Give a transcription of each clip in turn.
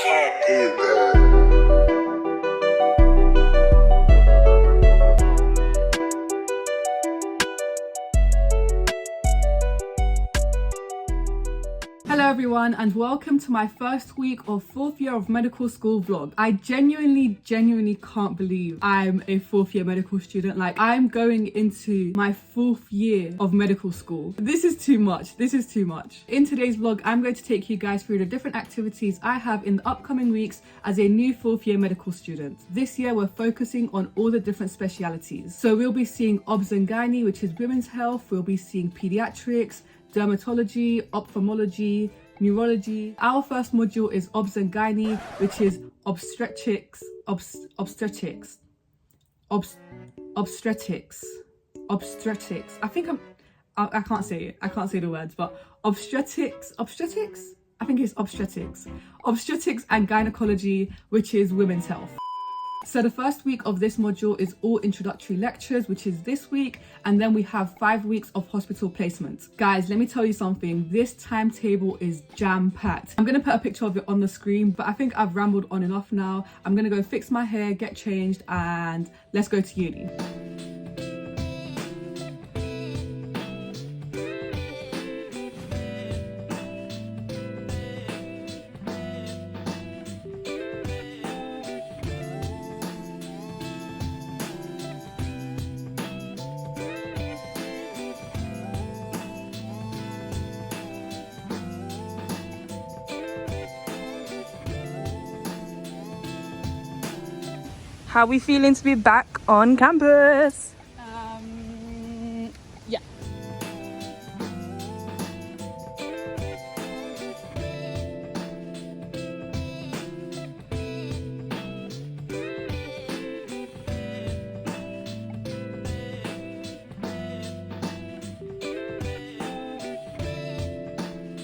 can't do that. Hello everyone and welcome to my first week of 4th year of medical school vlog. I genuinely can't believe I'm a 4th year medical student. Like, I'm going into my 4th year of medical school. This is too much. In today's vlog, I'm going to take you guys through the different activities I have in the upcoming weeks as a new 4th year medical student. This year we're focusing on all the different specialities. So we'll be seeing obs and gynae, which is women's health. We'll be seeing pediatrics, dermatology, ophthalmology, neurology. Our first module is obs and gynae, which is obstetrics. I can't say it. I can't say the words, but obstetrics. I think it's obstetrics and gynaecology, which is women's health. So the first week of this module is all introductory lectures, which is this week, and then we have 5 weeks of hospital placements. Guys, let me tell you something, this timetable is jam-packed. I'm gonna put a picture of it on the screen, but I think I've rambled on enough now. I'm gonna go fix my hair, get changed, and let's go to uni. How are we feeling to be back on campus? Yeah.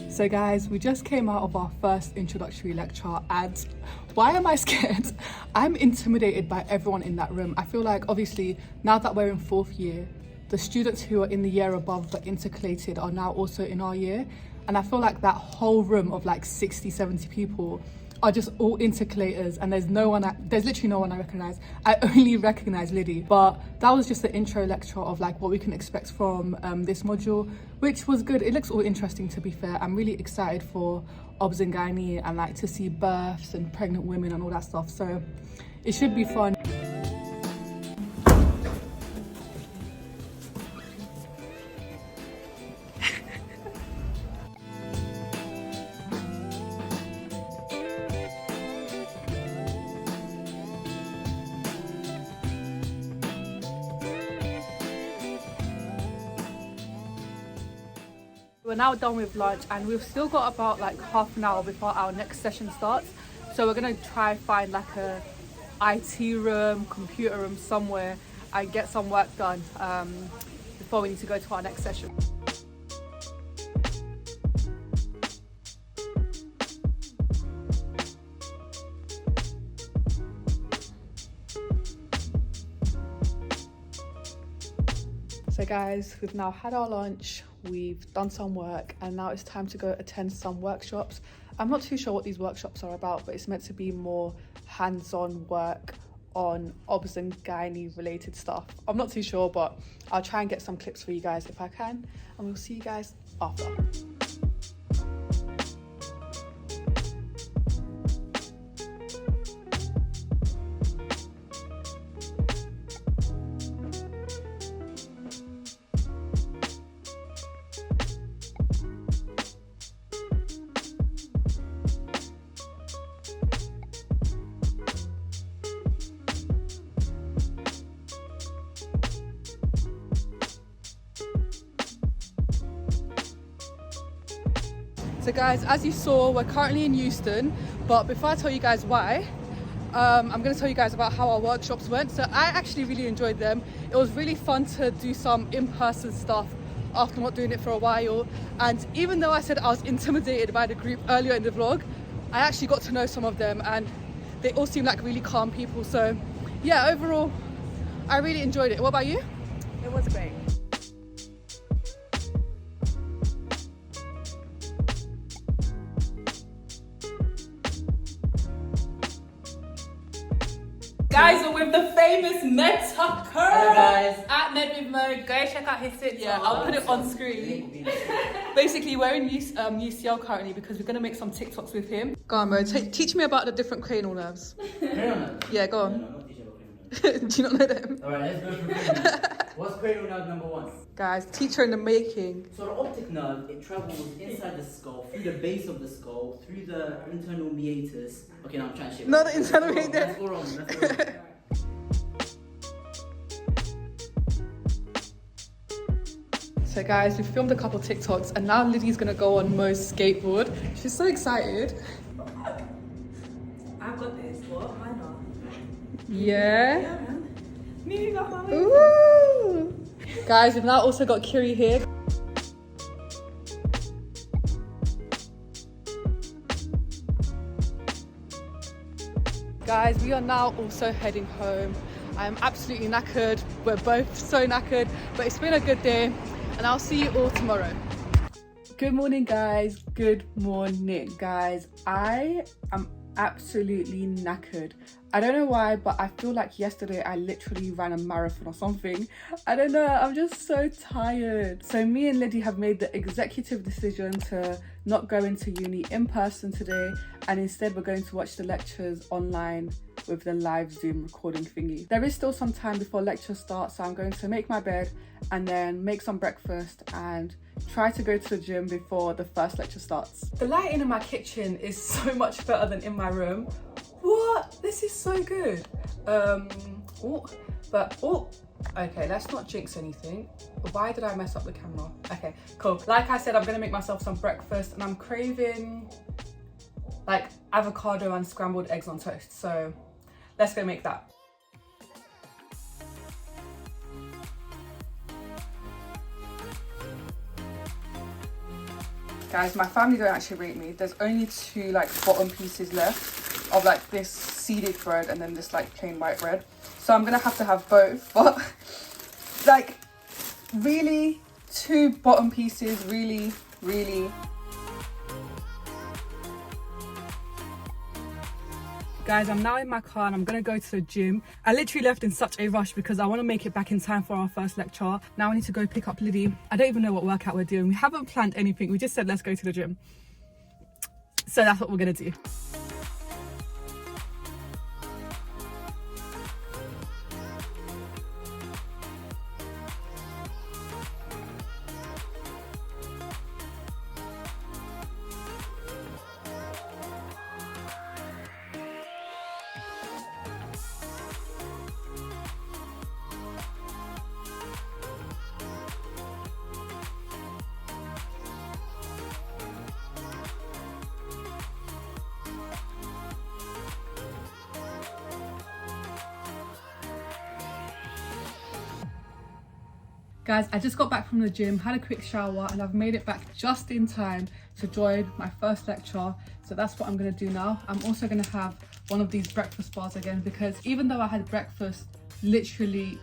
So guys, we just came out of our first introductory lecture, and why am I scared? I'm intimidated by everyone in that room. I feel like, obviously, now that we're in 4th year, the students who are in the year above but intercalated are now also in our year. And I feel like that whole room of like 60, 70 people are just all intercalators, and there's literally no one I recognize. I only recognize Liddy. But that was just the intro lecture of like what we can expect from this module, which was good. It looks all interesting, to be fair. I'm really excited for obs and gynae and like to see births and pregnant women and all that stuff. So it should be fun. We're now done with lunch and we've still got about like half an hour before our next session starts. So we're gonna try find like a IT room, computer room somewhere and get some work done before we need to go to our next session. So guys, we've now had our lunch, we've done some work, and now it's time to go attend some workshops. I'm not too sure what these workshops are about, but it's meant to be more hands-on work on obs and gynae related stuff. I'm not too sure, but I'll try and get some clips for you guys if I can, and we'll see you guys after. So guys, as you saw, we're currently in Euston, but before I tell you guys why, I'm going to tell you guys about how our workshops went. So I actually really enjoyed them. It was really fun to do some in-person stuff after not doing it for a while. And even though I said I was intimidated by the group earlier in the vlog, I actually got to know some of them and they all seem like really calm people. So yeah, overall, I really enjoyed it. What about you? It was great. guys are with the famous Ned Tucker. Hello guys. At Ned with Mo. Go check out his sit. Yeah, I'll put it on screen. Basically, we're in UCL currently because we're going to make some TikToks with him. Go on, Mo. Teach me about the different cranial nerves. Cranial nerve? Yeah, go on. No, I'm not teaching about cranial nerve. Do you not know them? Alright, let's go through cranial nerve. What's cranial nerve number 1? Guys, teacher in the making. So the optic nerve, it travels inside the skull, through the base of the skull, through the internal meatus. Okay, now I'm trying to shit. No, the internal That's meatus. all wrong, that's all wrong. So guys, we filmed a couple TikToks and now Liddy's gonna go on Mo's skateboard. She's so excited. I've got this. What? Why not? Yeah. Yeah, man. Moving off my way. Ooh. Guys, we've now also got Kiri here. Guys, we are now also heading home. I'm absolutely knackered. We're both so knackered, but it's been a good day and I'll see you all tomorrow. Good morning, guys. Good morning, guys. I am absolutely knackered. I don't know why, but I feel like yesterday I literally ran a marathon or something. I don't know, I'm just so tired. So me and Liddy have made the executive decision to not go into uni in person today, and instead we're going to watch the lectures online with the live Zoom recording thingy. There is still some time before lecture starts, so I'm going to make my bed and then make some breakfast and try to go to the gym before the first lecture starts. The lighting in my kitchen is so much better than in my room. What? This is so good. Okay, let's not jinx anything. Why did I mess up the camera? Okay, cool. Like I said, I'm gonna make myself some breakfast and I'm craving like avocado and scrambled eggs on toast. So let's go make that. Guys, my family don't actually rate me. There's only 2 like bottom pieces left of like this seeded bread and then this like plain white bread. So I'm gonna have to have both, but like really 2 bottom pieces, really. Guys, I'm now in my car and I'm gonna go to the gym. I literally left in such a rush because I want to make it back in time for our first lecture. Now I need to go pick up Liddy. I don't even know what workout we're doing. We haven't planned anything. We just said let's go to the gym. So that's what we're gonna do. Guys, I just got back from the gym, had a quick shower, and I've made it back just in time to join my first lecture. So that's what I'm gonna do now. I'm also gonna have one of these breakfast bars again because even though I had breakfast literally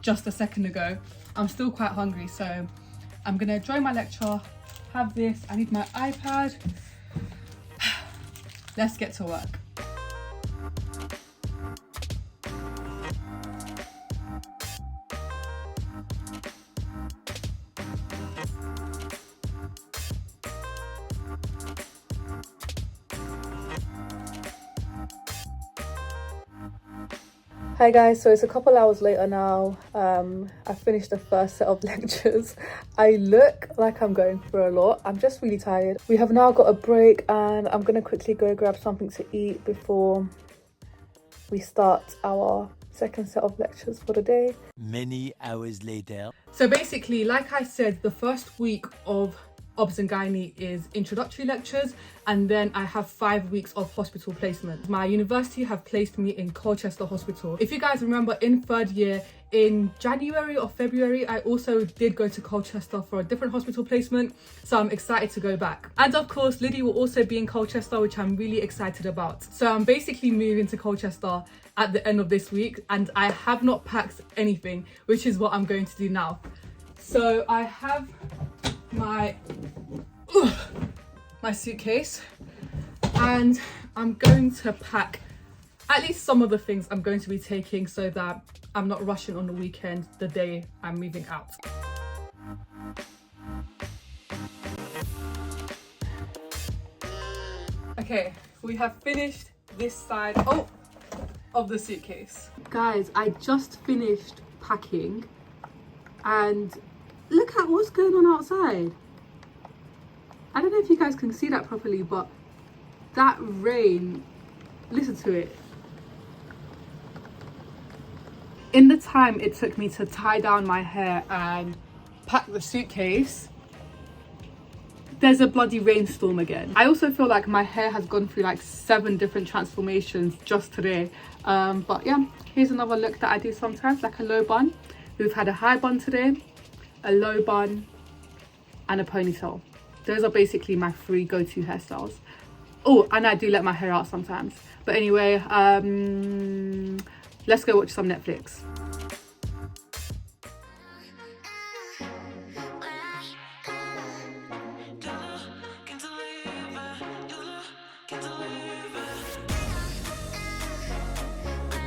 just a second ago, I'm still quite hungry. So I'm gonna join my lecture, have this, I need my iPad. Let's get to work. Hi guys, so it's a couple hours later now. I finished the first set of lectures. I look like I'm going through a lot. I'm just really tired. We have now got a break and I'm gonna quickly go grab something to eat before we start our second set of lectures for the day. Many hours later. So basically, like I said, the first week of Obs and Gynae is introductory lectures, and then I have 5 weeks of hospital placement. My university have placed me in Colchester Hospital. If you guys remember, in 3rd year, in January or February, I also did go to Colchester for a different hospital placement, so I'm excited to go back. And of course, Liddy will also be in Colchester, which I'm really excited about. So I'm basically moving to Colchester at the end of this week, and I have not packed anything, which is what I'm going to do now. So I have my suitcase and I'm going to pack at least some of the things I'm going to be taking so that I'm not rushing on the weekend the day I'm moving out. Okay, we have finished this side of the suitcase. Guys, I just finished packing and look at what's going on outside. I don't know if you guys can see that properly, but that rain, listen to it. In the time it took me to tie down my hair and pack the suitcase, there's a bloody rainstorm again. I also feel like my hair has gone through like 7 different transformations just today. But yeah, here's another look that I do sometimes, like a low bun. We've had a high bun today, a low bun, and a ponytail. Those are basically my 3 go-to hairstyles. Oh, and I do let my hair out sometimes. But anyway, let's go watch some Netflix.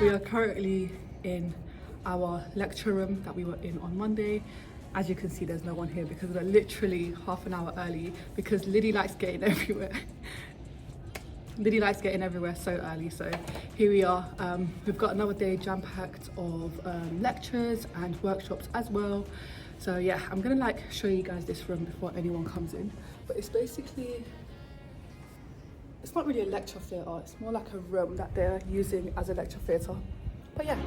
We are currently in our lecture room that we were in on Monday. As you can see, there's no one here because we're literally half an hour early because Liddy likes getting everywhere. Liddy likes getting everywhere so early, so here we are. We've got another day jam-packed of lectures and workshops as well. So yeah, I'm gonna like show you guys this room before anyone comes in. But it's basically, it's not really a lecture theatre, it's more like a room that they're using as a lecture theatre. But yeah.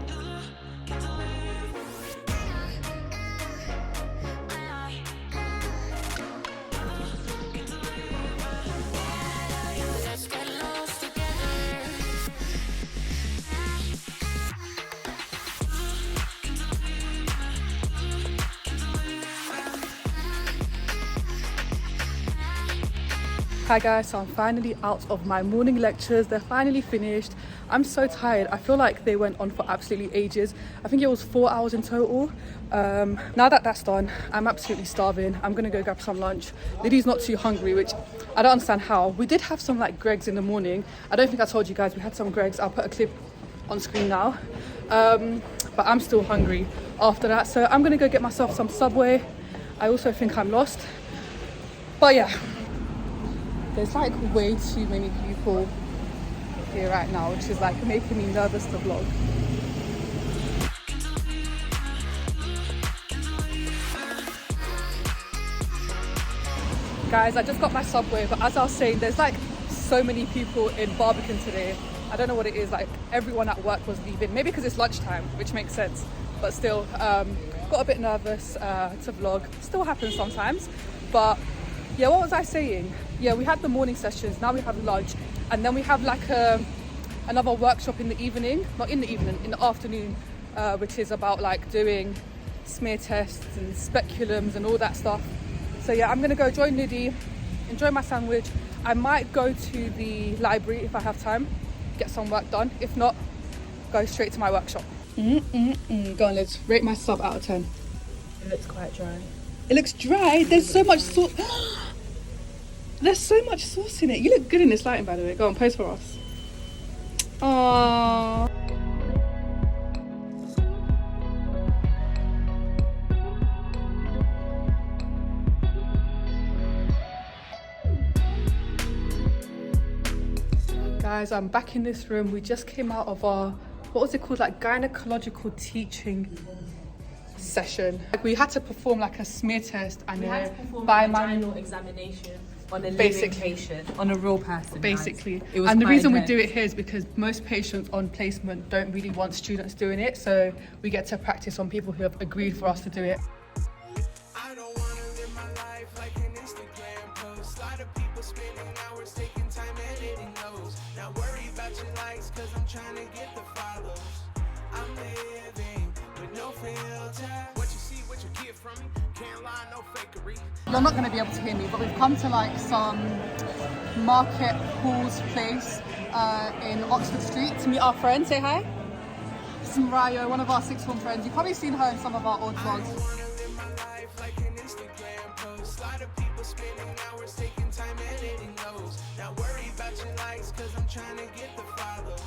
Hi guys, so I'm finally out of my morning lectures. They're finally finished. I'm so tired. I feel like they went on for absolutely ages. I think it was 4 hours in total. Now that that's done, I'm absolutely starving. I'm gonna go grab some lunch. Liddy's not too hungry, which I don't understand how. We did have some like Greggs in the morning. I don't think I told you guys we had some Greggs. I'll put a clip on screen now. But I'm still hungry after that. So I'm gonna go get myself some Subway. I also think I'm lost. But yeah. There's like way too many people here right now, which is like making me nervous to vlog. Guys, I just got my Subway, but as I was saying, there's like so many people in Barbican today. I don't know what it is, like everyone at work was leaving. Maybe because it's lunchtime, which makes sense. But still, got a bit nervous to vlog. Still happens sometimes. But yeah, what was I saying? Yeah, we had the morning sessions, now we have lunch, and then we have like another workshop in the evening, not in the evening, in the afternoon, which is about like doing smear tests and speculums and all that stuff. So yeah, I'm gonna go join Liddy, enjoy my sandwich. I might go to the library if I have time, get some work done. If not, go straight to my workshop. Go on, let's rate my sub out of 10. It looks quite dry. It looks dry. There's so much sauce. There's so much sauce in it. You look good in this lighting, by the way. Go on, pose for us. Aww. Guys, I'm back in this room. We just came out of our, what was it called? Like gynaecological teaching session. Like we had to perform like a smear test and We had to perform a bimanual vaginal examination on a living Basically. patient, on a real person. basically. It was And the quite reason we intense. do it here is because most patients on placement don't really want students doing it, so we get to practice on people who have agreed for us to do it. I don't wanna live my life like an Instagram post. A lot of people spending hours taking time editing those. Not worry about your likes, cause I'm trying to get the follows. I'm living with no filter. What you see, what you get from me, can't lie, no fakery. You're not going to be able to hear me, but we've come to like some market halls place in Oxford Street to meet our friend. Say hi. This is Mariah, one of our sixth form friends. You've probably seen her in some of our old vlogs. Live my life like an Instagram post. A lot of people spending hours taking time editing those. Not worry about your likes, cause I'm trying to get the follows.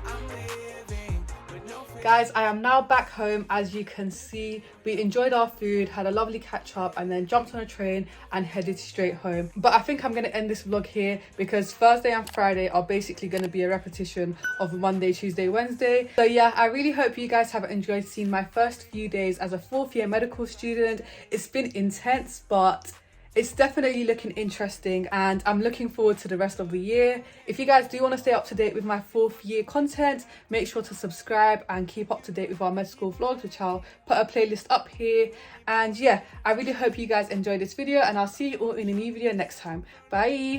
I'm living with no Guys, I am now back home. As you can see, we enjoyed our food, had a lovely catch up, and then jumped on a train and headed straight home. But I think I'm going to end this vlog here because Thursday and Friday are basically going to be a repetition of Monday, Tuesday, Wednesday. So yeah, I really hope you guys have enjoyed seeing my first few days as a 4th year medical student. It's been intense, but it's definitely looking interesting and I'm looking forward to the rest of the year. If you guys do want to stay up to date with my 4th year content, make sure to subscribe and keep up to date with our med school vlogs, which I'll put a playlist up here. And yeah, I really hope you guys enjoyed this video and I'll see you all in a new video next time. Bye.